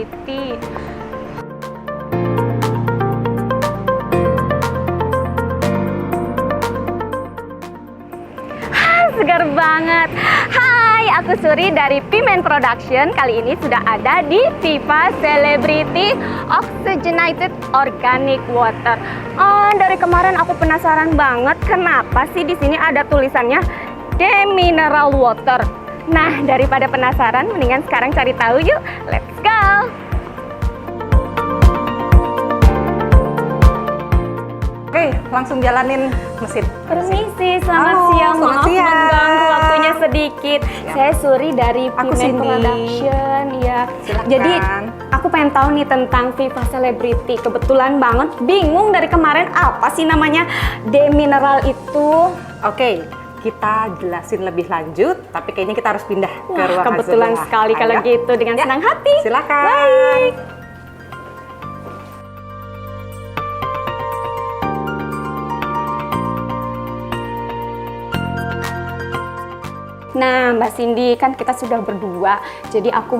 Celebrity. Segar banget. Hai, aku Suri dari Pimen Production. Kali ini sudah ada di Viva Celebrity Oxygenated Organic Water. Dari kemarin aku penasaran banget kenapa sih di sini ada tulisannya Demineral Water. Nah, daripada penasaran, mendingan sekarang cari tahu yuk. Let's go. Oke, langsung jalanin mesin. Permisi, selamat Halo, siang. selamat Maaf siang. mengganggu waktunya sedikit. Ya. Saya Suri dari Aku Pimen Cindy. Production. Ya. Silakan. Jadi aku pengen tahu nih tentang Viva Celebrity. Kebetulan banget bingung dari kemarin apa sih namanya Demineral itu. Oke, kita jelasin lebih lanjut, tapi kayaknya kita harus pindah ke Wah, ruangan kebetulan sebelah. sekali kalau Ayo. gitu, dengan Ya, senang hati. Silakan. Baik. Nah, Mbak Cindy, kan kita sudah berdua, jadi aku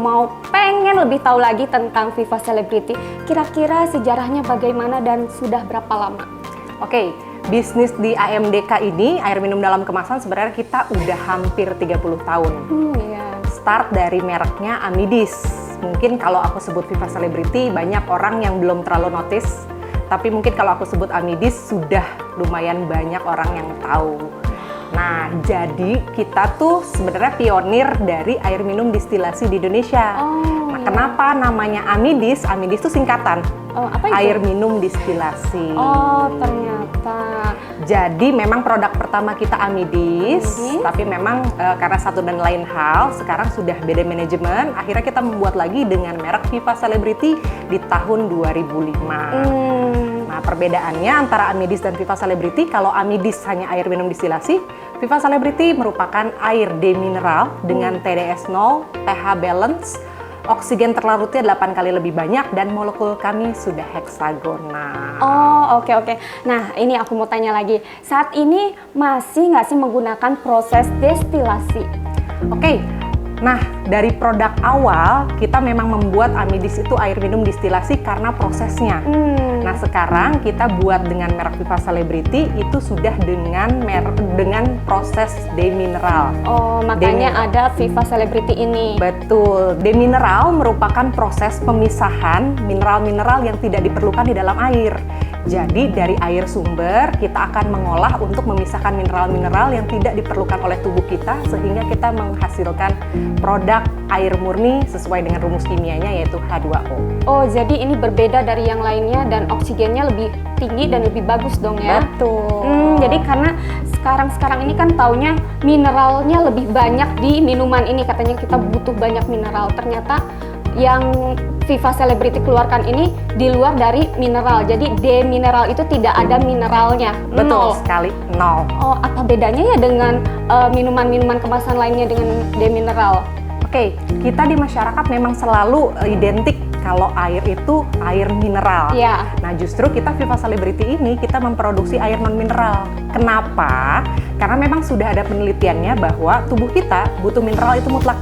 pengen lebih tahu lagi tentang Viva Celebrity. Kira-kira sejarahnya bagaimana dan sudah berapa lama? Oke, bisnis di AMDK ini, air minum dalam kemasan, sebenarnya kita udah hampir 30 tahun. Iya. Start dari mereknya Amidis. Mungkin kalau aku sebut Viva Celebrity, banyak orang yang belum terlalu notice. Tapi mungkin kalau aku sebut Amidis, sudah lumayan banyak orang yang tahu. Nah, jadi kita tuh sebenarnya pionir dari air minum distilasi di Indonesia. Nah, kenapa namanya Amidis? Amidis itu singkatan. Apa itu? Air minum distilasi. Oh, ternyata. Jadi memang produk pertama kita Amidis, Amidis. tapi memang karena satu dan lain hal, sekarang sudah beda manajemen, akhirnya kita membuat lagi dengan merek Viva Celebrity di tahun 2005. Nah, perbedaannya antara Amidis dan Viva Celebrity, kalau Amidis hanya air minum distilasi, Viva Celebrity merupakan air demineral dengan TDS 0, pH balance, oksigen terlarutnya 8 kali lebih banyak, dan molekul kami sudah heksagonal. Oh, oke. Nah, ini aku mau tanya lagi. Saat ini masih nggak sih menggunakan proses destilasi? Oke, nah dari produk awal kita memang membuat Amidis itu air minum distilasi karena prosesnya. Nah sekarang kita buat dengan merek Viva Celebrity itu sudah dengan proses demineral. Oh, makanya ada Viva Celebrity ini. Betul, demineral merupakan proses pemisahan mineral-mineral yang tidak diperlukan di dalam air. Jadi dari air sumber kita akan mengolah untuk memisahkan mineral-mineral yang tidak diperlukan oleh tubuh kita sehingga kita menghasilkan produk air murni sesuai dengan rumus kimianya yaitu H2O. Oh, jadi ini berbeda dari yang lainnya dan oksigennya lebih tinggi dan lebih bagus dong ya? Betul. Jadi karena sekarang ini kan taunya mineralnya lebih banyak di minuman ini, katanya kita butuh banyak mineral. Ternyata yang Viva Celebrity keluarkan ini di luar dari mineral. Jadi demineral itu tidak ada mineralnya. Betul Nol. sekali, nol. Oh, apa bedanya ya dengan minuman-minuman kemasan lainnya dengan demineral? Oke, kita di masyarakat memang selalu identik kalau air itu air mineral. Iya. Nah, justru kita Viva Celebrity ini kita memproduksi air non mineral. Kenapa? Karena memang sudah ada penelitiannya bahwa tubuh kita butuh mineral itu mutlak.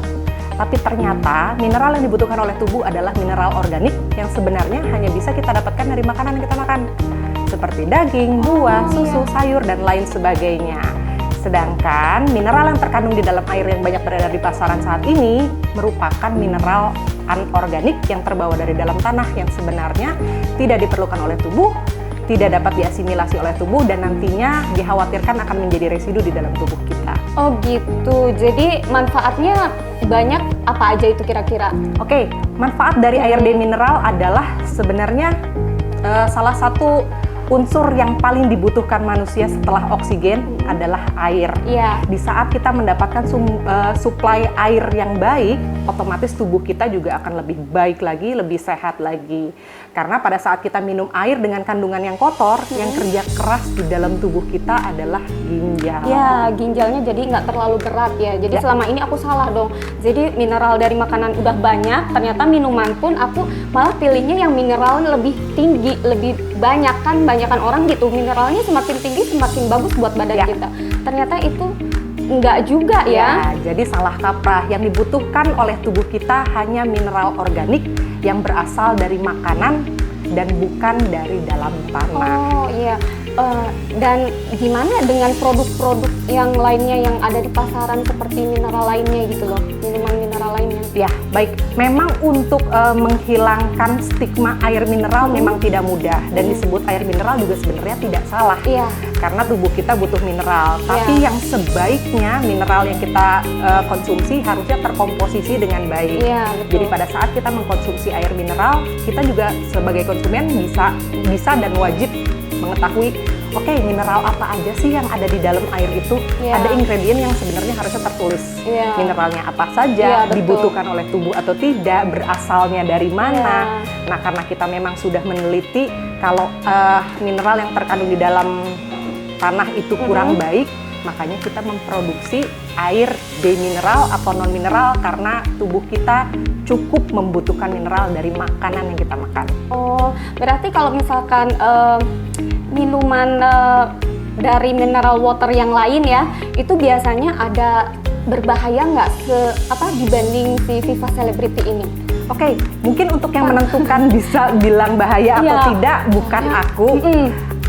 Tapi ternyata mineral yang dibutuhkan oleh tubuh adalah mineral organik yang sebenarnya hanya bisa kita dapatkan dari makanan yang kita makan. Seperti daging, buah, susu, sayur, dan lain sebagainya. Sedangkan mineral yang terkandung di dalam air yang banyak beredar di pasaran saat ini merupakan mineral anorganik yang terbawa dari dalam tanah yang sebenarnya tidak diperlukan oleh tubuh, tidak dapat diasimilasi oleh tubuh, dan nantinya dikhawatirkan akan menjadi residu di dalam tubuh kita. Oh gitu, jadi manfaatnya banyak apa aja itu kira-kira? Oke, manfaat dari air demineral adalah sebenarnya salah satu unsur yang paling dibutuhkan manusia setelah oksigen adalah air. Iya. Di saat kita mendapatkan suplai air yang baik, otomatis tubuh kita juga akan lebih baik lagi, lebih sehat lagi. Karena pada saat kita minum air dengan kandungan yang kotor, yang kerja keras di dalam tubuh kita adalah ginjal. Ya, ginjalnya jadi nggak terlalu berat ya. Jadi selama ini aku salah dong. Jadi mineral dari makanan udah banyak, ternyata minuman pun aku malah pilihnya yang mineralnya lebih tinggi, lebih banyak kan. Banyakan orang gitu, mineralnya semakin tinggi semakin bagus buat badan kita. Ternyata itu enggak juga ya. Jadi salah kaprah. Yang dibutuhkan oleh tubuh kita hanya mineral organik yang berasal dari makanan dan bukan dari dalam tanah. Oh iya. Dan gimana dengan produk-produk yang lainnya yang ada di pasaran seperti mineral lainnya gitu loh, minuman mineral lainnya? Ya, baik. Memang untuk menghilangkan stigma air mineral memang tidak mudah, dan disebut air mineral juga sebenarnya tidak salah. Iya. Karena tubuh kita butuh mineral, tapi yang sebaiknya mineral yang kita konsumsi harusnya terkomposisi dengan baik. Iya, betul. Jadi pada saat kita mengkonsumsi air mineral, kita juga sebagai konsumen bisa dan wajib mengetahui, oke, mineral apa aja sih yang ada di dalam air itu. Iya. Ada ingredient yang sebenarnya harusnya tertulis. Iya. Mineralnya apa saja, Iya, betul. dibutuhkan oleh tubuh atau tidak, berasalnya dari mana. Iya. Nah, karena kita memang sudah meneliti kalau mineral yang terkandung di dalam tanah itu kurang baik, makanya kita memproduksi air demineral atau non mineral karena tubuh kita cukup membutuhkan mineral dari makanan yang kita makan. Oh, berarti kalau misalkan minuman dari mineral water yang lain ya, itu biasanya ada berbahaya nggak dibanding si Viva Celebrity ini? Oke, mungkin untuk yang menentukan bisa bilang bahaya atau Iya. tidak bukan aku.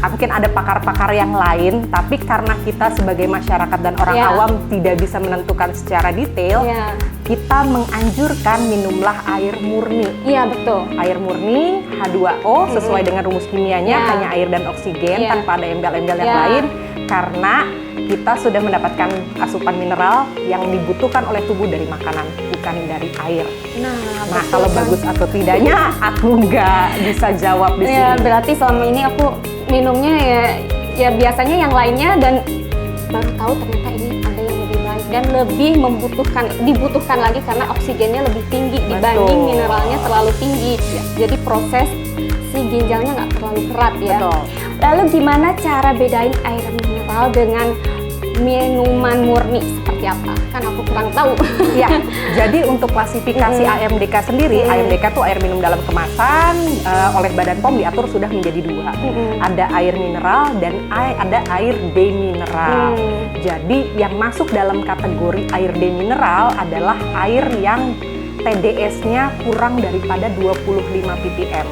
Mungkin ada pakar-pakar yang lain, tapi karena kita sebagai masyarakat dan orang Iya. awam tidak bisa menentukan secara detail, Iya. kita menganjurkan minumlah air murni. Iya, betul. Air murni H2O sesuai dengan rumus kimianya, Iya. hanya air dan oksigen Iya. tanpa ada embel-embel yang Iya. lain, karena kita sudah mendapatkan asupan mineral yang dibutuhkan oleh tubuh dari makanan, bukan dari air. Nah, Nah, betul kalau kan. bagus atau tidaknya aku nggak bisa jawab di Ya, sini. berarti selama ini aku minumnya ya biasanya yang lainnya, dan baru tahu ternyata ini ada yang lebih baik dan lebih dibutuhkan lagi karena oksigennya lebih tinggi dibanding Betul. mineralnya terlalu tinggi. Jadi proses si ginjalnya nggak terlalu berat ya. Betul. Lalu gimana cara bedain air mineral dengan minuman murni seperti apa? Kan aku kurang tahu. Ya, jadi untuk klasifikasi AMDK sendiri, AMDK itu air minum dalam kemasan oleh Badan POM diatur sudah menjadi dua. Ada air mineral dan ada air demineral. Jadi yang masuk dalam kategori air demineral adalah air yang TDS-nya kurang daripada 25 ppm.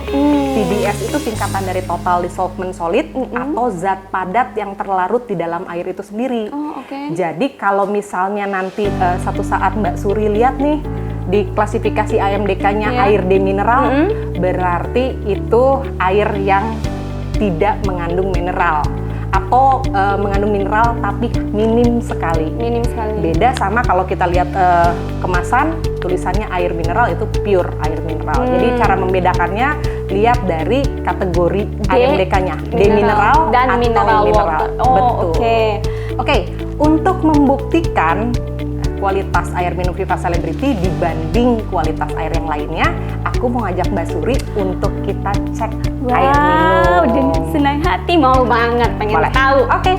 TDS itu singkatan dari total dissolvent solid atau zat padat yang terlarut di dalam air itu sendiri. Oh, oke. Jadi kalau misalnya nanti satu saat Mbak Suri lihat nih di klasifikasi AMDK-nya Iya. air demineral, berarti itu air yang tidak mengandung mineral atau mengandung mineral tapi minim sekali. Minim sekali. Beda sama kalau kita lihat kemasan tulisannya air mineral, itu pure air mineral. Jadi cara membedakannya lihat dari kategori AMDK-nya, demineral dan atau mineral water. Oh, Betul. oke. Oke, untuk membuktikan kualitas air minum Viva Celebrity dibanding kualitas air yang lainnya, aku mau ngajak Mbak Suri untuk kita cek air Wow, minum. dengan senang hati mau banget pengen Boleh? tahu. Oke.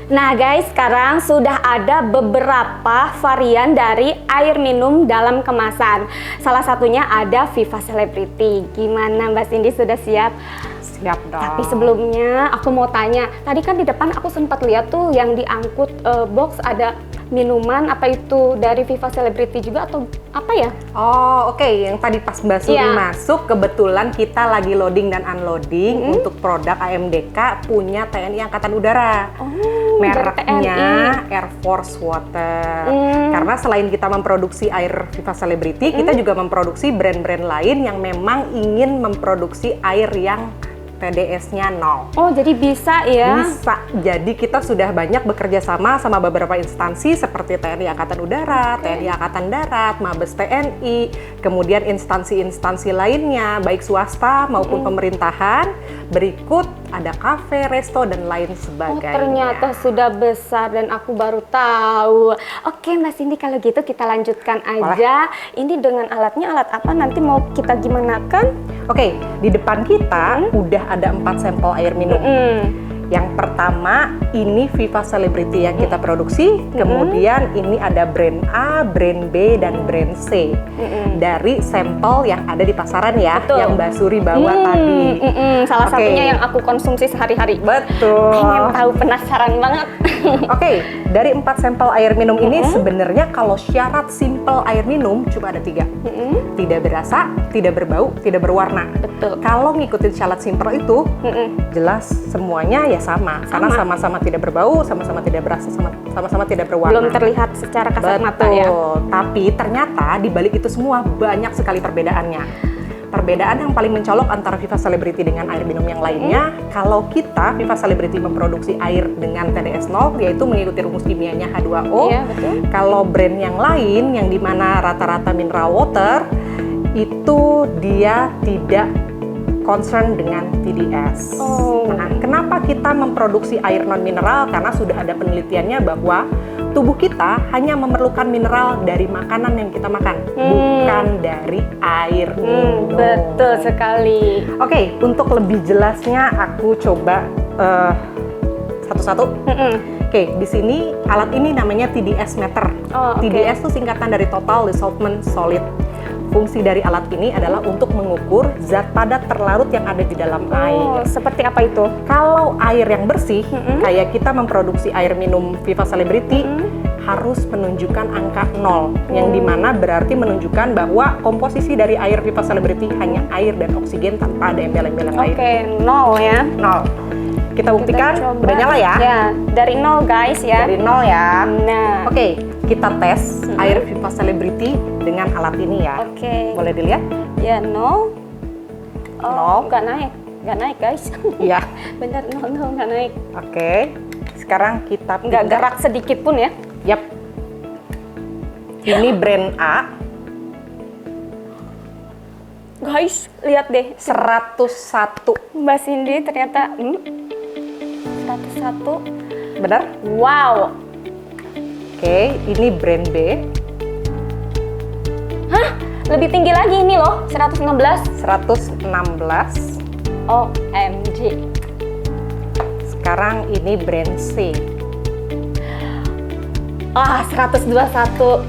Nah guys, sekarang sudah ada beberapa varian dari air minum dalam kemasan. Salah satunya ada Viva Celebrity. Gimana Mbak Cindy, sudah siap? Siap dong. Tapi sebelumnya aku mau tanya, tadi kan di depan aku sempat lihat tuh yang diangkut box ada minuman, apa itu dari Viva Celebrity juga atau apa ya? Oh oke, yang tadi pas Mbak Suri Iya. masuk, kebetulan kita lagi loading dan unloading untuk produk AMDK punya TNI Angkatan Udara. Oh, dari Mereknya TNI. Air Force Water. Karena selain kita memproduksi air Viva Celebrity, kita juga memproduksi brand-brand lain yang memang ingin memproduksi air yang TDS-nya 0. Oh, jadi bisa ya? Bisa. Jadi kita sudah banyak bekerja sama beberapa instansi seperti TNI Angkatan Udara, TNI Angkatan Darat, Mabes TNI, kemudian instansi-instansi lainnya, baik swasta maupun pemerintahan. Berikut ada kafe, resto, dan lain Oh, sebagainya. ternyata sudah besar dan aku baru tahu. Oke, Mbak Cindy, kalau gitu kita lanjutkan aja. Ini dengan alatnya alat apa? Nanti mau kita gimana kan? Oke, di depan kita udah ada 4 sampel air minum. Yang pertama, ini Viva Celebrity yang kita produksi. Kemudian ini ada brand A, brand B, dan brand C. Dari sampel yang ada di pasaran ya, Betul. yang Mbak Suri bawa tadi. Salah Oke. satunya yang aku konsumsi sehari-hari. Betul. Pengen tahu, penasaran banget. Oke, dari 4 sampel air minum ini sebenarnya kalau syarat simple air minum cuma ada 3. Tidak berasa, tidak berbau, tidak berwarna. Betul. Kalau ngikutin syarat simple itu, jelas semuanya ya sama. Karena sama-sama tidak berbau, sama-sama tidak berasa, sama-sama tidak berwarna. Belum terlihat secara kasat mata ya. Tapi ternyata di balik itu semua banyak sekali perbedaannya. Perbedaan yang paling mencolok antara Viva Celebrity dengan air minum yang lainnya, kalau kita Viva Celebrity memproduksi air dengan TDS 0, yaitu mengikuti rumus kimianya H2O. Iya, betul. Kalau brand yang lain, yang dimana rata-rata mineral water, itu dia tidak concern dengan TDS. Nah, kenapa kita memproduksi air non mineral? Karena sudah ada penelitiannya bahwa tubuh kita hanya memerlukan mineral dari makanan yang kita makan, bukan dari air minum. Betul sekali. Oke, untuk lebih jelasnya aku coba satu-satu. Oke, di sini alat ini namanya TDS meter. Oh, oke. TDS itu singkatan dari Total Dissolvent Solid. Fungsi dari alat ini adalah untuk mengukur zat padat terlarut yang ada di dalam air. Seperti apa itu? Kalau air yang bersih, kayak kita memproduksi air minum Viva Celebrity, harus menunjukkan angka 0, yang dimana berarti menunjukkan bahwa komposisi dari air Viva Celebrity hanya air dan oksigen tanpa ada embel-embelan lain. Oke, 0 ya. 0. Kita buktikan, coba. udah nyala ya? Ya, dari 0 guys ya. Dari 0 ya. Nah. Oke, kita tes air Viva Celebrity dengan alat ini ya. Oke. Boleh dilihat? Ya, 0. Nol. Nggak naik. Nggak naik guys. Iya. Bener, 0 nggak naik. Oke. Sekarang kita Nggak pindah. gerak sedikit pun ya. Yap. Ini brand A, Guys, lihat deh. 101. Mbak Cindy ternyata 101. Benar? Wow. Oke, ini brand B, Hah? Lebih tinggi lagi ini loh, 116. 116. OMG. Sekarang ini brand C. 121.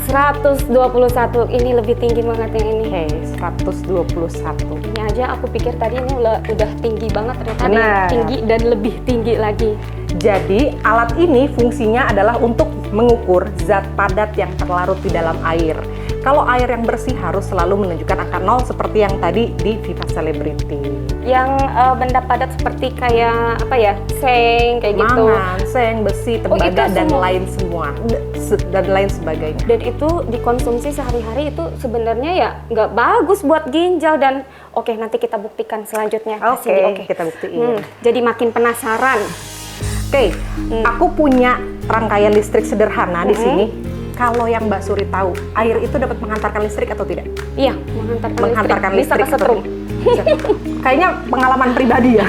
121. Ini lebih tinggi banget yang ini. Oke, 121. Ini aja aku pikir tadi ini udah tinggi banget, ternyata ada yang Benar. tinggi dan lebih tinggi lagi. Jadi, alat ini fungsinya adalah untuk mengukur zat padat yang terlarut di dalam air. Kalau air yang bersih harus selalu menunjukkan angka 0 seperti yang tadi di Viva Celebrity. Yang benda padat seperti kayak apa ya, seng kayak gitu. Mangan, seng, besi, tembaga, itu dan semua? lain semua. Dan lain sebagainya. Dan itu dikonsumsi sehari-hari itu sebenarnya ya nggak bagus buat ginjal dan oke nanti kita buktikan selanjutnya. Oke, Cindy, kita buktiin. Jadi makin penasaran. Oke, aku punya rangkaian listrik sederhana di sini. Kalau yang Mbak Suri tahu, air itu dapat menghantarkan listrik atau tidak? Iya, menghantarkan listrik. Bisa kesetrum. Bisa. Kayaknya pengalaman pribadi ya.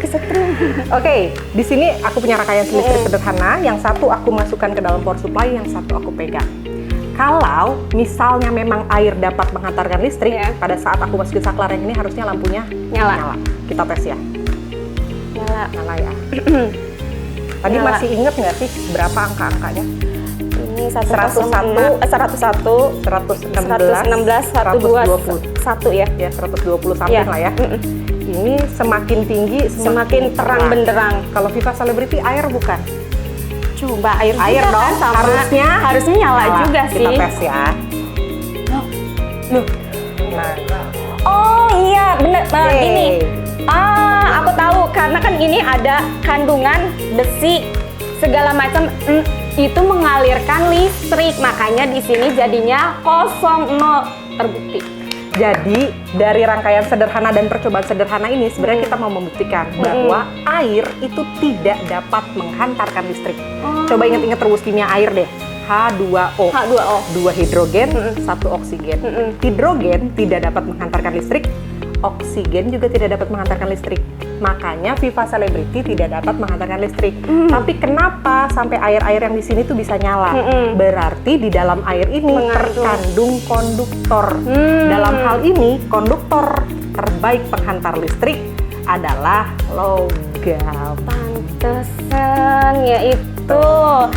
Kesetrum. Oke, di sini aku punya rangkaian listrik sederhana. Yang satu aku masukkan ke dalam power supply, yang satu aku pegang. Kalau misalnya memang air dapat menghantarkan listrik, Iya. pada saat aku masukin saklar yang ini harusnya lampunya Nyala. Kita tes ya. Nyala ya. Tadi Nyala. masih inget nggak sih berapa angka-angkanya? Ini 101, 101, 116, 121 ya. Ya 120 something Iya. lah ya. Ini semakin tinggi Semakin terang benderang. Kalau Viva Celebrity air bukan? Coba air Air juga dong, kan sama. harusnya nyala juga Kita sih. tes ya. Loh. Nah, Oh iya, bener. Nah, Yeay. ini. Aku tahu karena kan ini ada kandungan besi segala macam itu mengalirkan listrik. Makanya di sini jadinya 0 terbukti. jadi dari rangkaian sederhana dan percobaan sederhana ini sebenarnya kita mau membuktikan bahwa air itu tidak dapat menghantarkan listrik. Coba ingat-ingat rumus kimia air deh. H2O. H2O. 2 hidrogen, 1 oksigen. Hidrogen tidak dapat menghantarkan listrik, oksigen juga tidak dapat menghantarkan listrik. Makanya Viva Celebrity tidak dapat menghantarkan listrik. Tapi kenapa sampai air-air yang di sini tuh bisa nyala? Berarti di dalam air ini terkandung konduktor. Dalam hal ini, konduktor terbaik penghantar listrik adalah logam. Pantesan ya itu.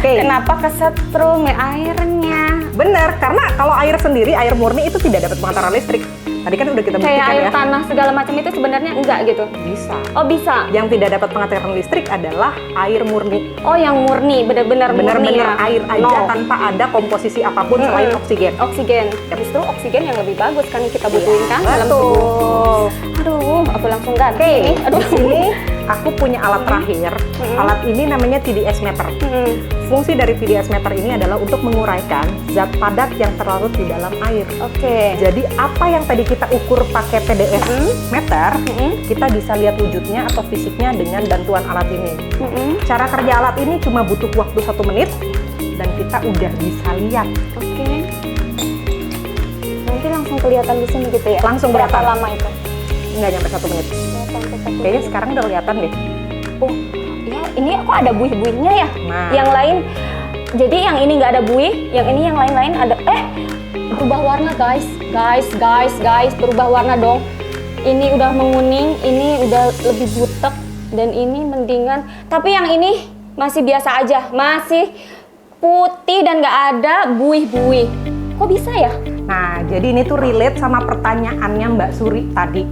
Kenapa kesetrum ya airnya? Bener, karena kalau air sendiri, air murni itu tidak dapat penghantaran listrik. Tadi kan udah kita buktikan Kayak air ya. tanah segala macam itu sebenarnya enggak gitu? Bisa. Oh bisa? Yang tidak dapat penghantaran listrik adalah air murni. Oh yang murni, benar-benar murni Bener-bener ya? air aja tanpa ada komposisi apapun selain oksigen. Oksigen. Justru oksigen yang lebih bagus kan yang kita butuhin kan dalam tubuh. Betul. Aduh, aku langsung ganti Oke, nih. Aduh. di sini aku punya alat terakhir. Alat ini namanya TDS meter. Fungsi dari TDS meter ini adalah untuk menguraikan zat padat yang terlarut di dalam air. Oke. Jadi apa yang tadi kita ukur pakai TDS meter, kita bisa lihat wujudnya atau fisiknya dengan bantuan alat ini. Cara kerja alat ini cuma butuh waktu 1 menit dan kita udah bisa lihat. Oke. Nanti langsung kelihatan di sini gitu ya? Langsung berapa kelihatan. lama itu? Nggak nyampe 1 menit. Kayaknya sekarang udah kelihatan deh. Oh, ya ini kok ada buih-buihnya ya? Nah. Yang lain, jadi yang ini nggak ada buih, yang ini yang lain-lain ada. Berubah warna guys, berubah warna dong. Ini udah menguning, ini udah lebih butek, dan ini mendingan. Tapi yang ini masih biasa aja, masih putih dan nggak ada buih-buih. Kok bisa ya? Nah, jadi ini tuh relate sama pertanyaannya Mbak Suri tadi.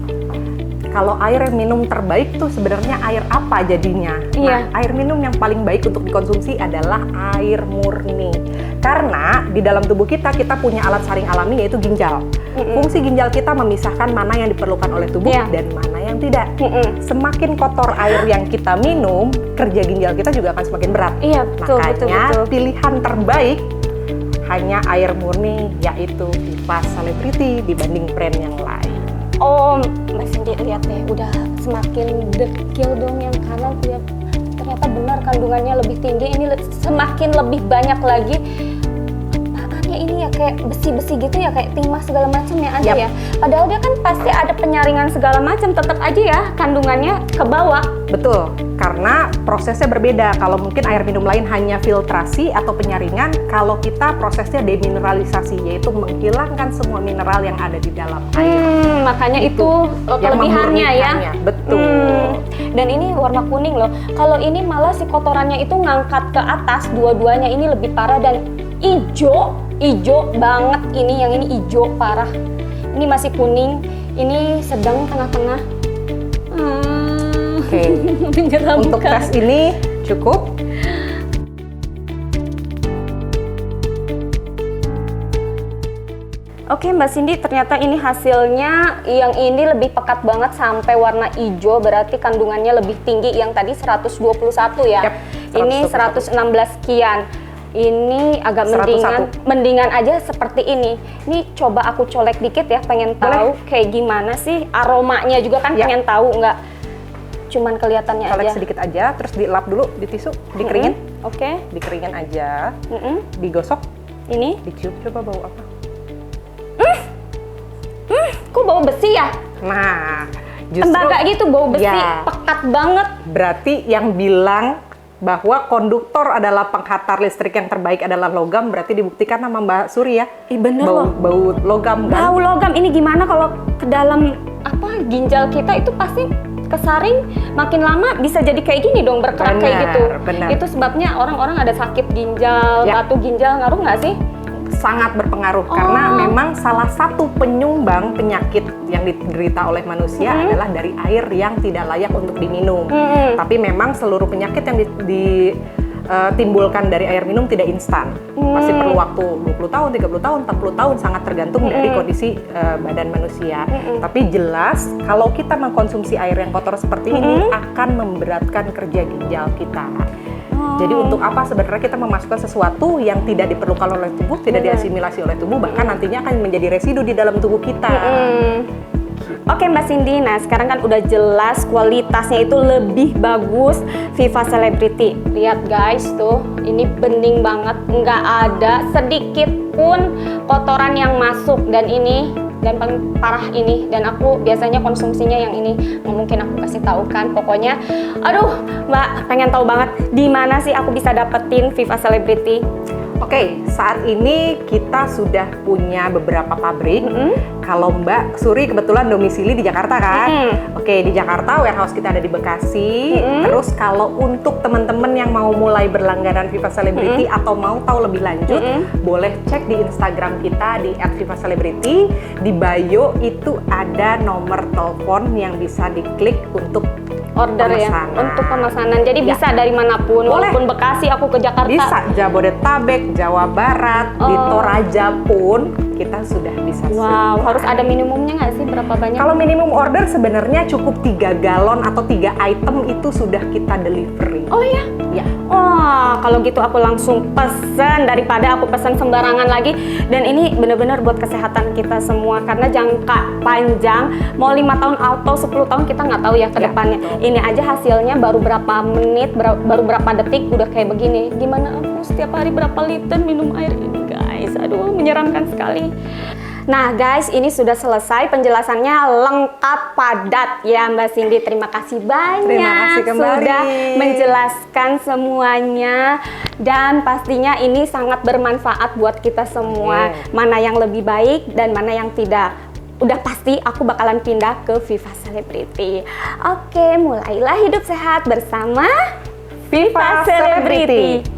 Kalau air minum terbaik tuh sebenarnya air apa jadinya? Iya. Nah, air minum yang paling baik untuk dikonsumsi adalah air murni. Karena di dalam tubuh kita punya alat saring alami yaitu ginjal. Fungsi ginjal kita memisahkan mana yang diperlukan oleh tubuh dan mana yang tidak. Semakin kotor air yang kita minum, kerja ginjal kita juga akan semakin berat. Iya, betul, Makanya betul. pilihan terbaik hanya air murni, yaitu Viva Celebrity dibanding brand yang lain. Oh, Mbak Cindy lihat deh, udah semakin dekil dong yang kanan. Ternyata benar kandungannya lebih tinggi. Ini semakin lebih banyak lagi. Apaannya ini ya kayak besi-besi gitu ya, kayak timah segala macam ya ada ya. Padahal dia kan pasti ada penyaringan segala macam, tetap aja ya kandungannya ke bawah. Betul, karena prosesnya berbeda. Kalau mungkin air minum lain hanya filtrasi atau penyaringan, kalau kita prosesnya demineralisasi, yaitu menghilangkan semua mineral yang ada di dalam air. Makanya itu yang kelebihannya ya. memurnikannya. Betul. Dan ini warna kuning loh. Kalau ini malah si kotorannya itu ngangkat ke atas, dua-duanya ini lebih parah dan ijo banget ini. Yang ini ijo parah. Ini masih kuning, ini sedang tengah-tengah. Oke. Untuk tes ini cukup. Oke Mbak Cindy, ternyata ini hasilnya yang ini lebih pekat banget sampai warna hijau, berarti kandungannya lebih tinggi. Yang tadi 121 ya. Yap, Ini 116 sekian. Ini agak 101. mendingan aja seperti ini. Ini coba aku colek dikit ya, pengen tahu kayak gimana sih aromanya juga kan, pengen tahu nggak cuman kelihatannya Colek aja. sedikit aja, terus dilap dulu di tisu, dikeringin. Oke. Dikeringin aja. Digosok, Ini dicium, coba bau apa? kok bau besi ya? Nah, justru Tembaga gitu bau besi, ya. pekat banget. Berarti yang bilang bahwa konduktor adalah penghantar listrik yang terbaik adalah logam, berarti dibuktikan sama Mbak Suri ya. Bener bau, loh. bau logam kan? Bau logam ini gimana kalau ke dalam ginjal kita itu pasti kesaring, makin lama bisa jadi kayak gini dong, berkerak kayak gitu. Benar. Itu sebabnya orang-orang ada sakit ginjal, batu ginjal, ngaruh nggak sih? Sangat berpengaruh karena memang salah satu penyumbang penyakit yang diderita oleh manusia adalah dari air yang tidak layak untuk diminum. Tapi memang seluruh penyakit yang ditimbulkan dari air minum tidak instan. Pasti perlu waktu 20 tahun, 30 tahun, 40 tahun, sangat tergantung dari kondisi badan manusia. Tapi jelas kalau kita mengkonsumsi air yang kotor seperti ini akan memberatkan kerja ginjal kita. Jadi untuk apa sebenarnya kita memasukkan sesuatu yang tidak diperlukan oleh tubuh, tidak diasimilasi oleh tubuh, bahkan nantinya akan menjadi residu di dalam tubuh kita. Oke Mbak Cindy, nah sekarang kan udah jelas kualitasnya itu lebih bagus Viva Celebrity. Lihat guys tuh, ini bening banget, nggak ada sedikit pun kotoran yang masuk, dan ini dan paling parah ini, dan aku biasanya konsumsinya yang ini. Nggak mungkin aku kasih tahu kan. Pokoknya, aduh Mbak, pengen tahu banget di mana sih aku bisa dapetin Viva Celebrity. Oke, saat ini kita sudah punya beberapa pabrik. Kalau Mbak Suri kebetulan domisili di Jakarta kan? Oke, di Jakarta warehouse kita ada di Bekasi. Terus kalau untuk teman-teman yang mau mulai berlangganan Viva Celebrity atau mau tahu lebih lanjut, boleh cek di Instagram kita di @vivacelebrity. Di bio itu ada nomor telepon yang bisa diklik untuk Order ya, pemesanan. untuk pemesanan. Jadi Ya. bisa dari manapun, Boleh. walaupun Bekasi aku ke Jakarta. Bisa Jabodetabek, Jawa Barat, di Toraja pun kita sudah bisa. Wow, harus ada minimumnya nggak sih, berapa banyak? Kalau minimum order sebenarnya cukup 3 galon atau 3 item itu sudah kita delivery. Oh iya? Ya. Wah, kalau gitu aku langsung pesen daripada aku pesen sembarangan lagi. Dan ini benar-benar buat kesehatan kita semua, karena jangka panjang, mau 5 tahun atau 10 tahun kita nggak tahu ya ke Ya, depannya. betul. Ini aja hasilnya baru berapa menit, baru berapa detik udah kayak begini. Gimana aku setiap hari berapa liter minum air ini, guys? Aduh, menyeramkan sekali. Nah guys, ini sudah selesai penjelasannya, lengkap, padat ya Mbak Cindy. Terima kasih banyak. Terima kasih kembali. Sudah menjelaskan semuanya, dan pastinya ini sangat bermanfaat buat kita semua. Mana yang lebih baik dan mana yang tidak. Udah pasti aku bakalan pindah ke Viva Celebrity. Oke, mulailah hidup sehat bersama Viva Celebrity.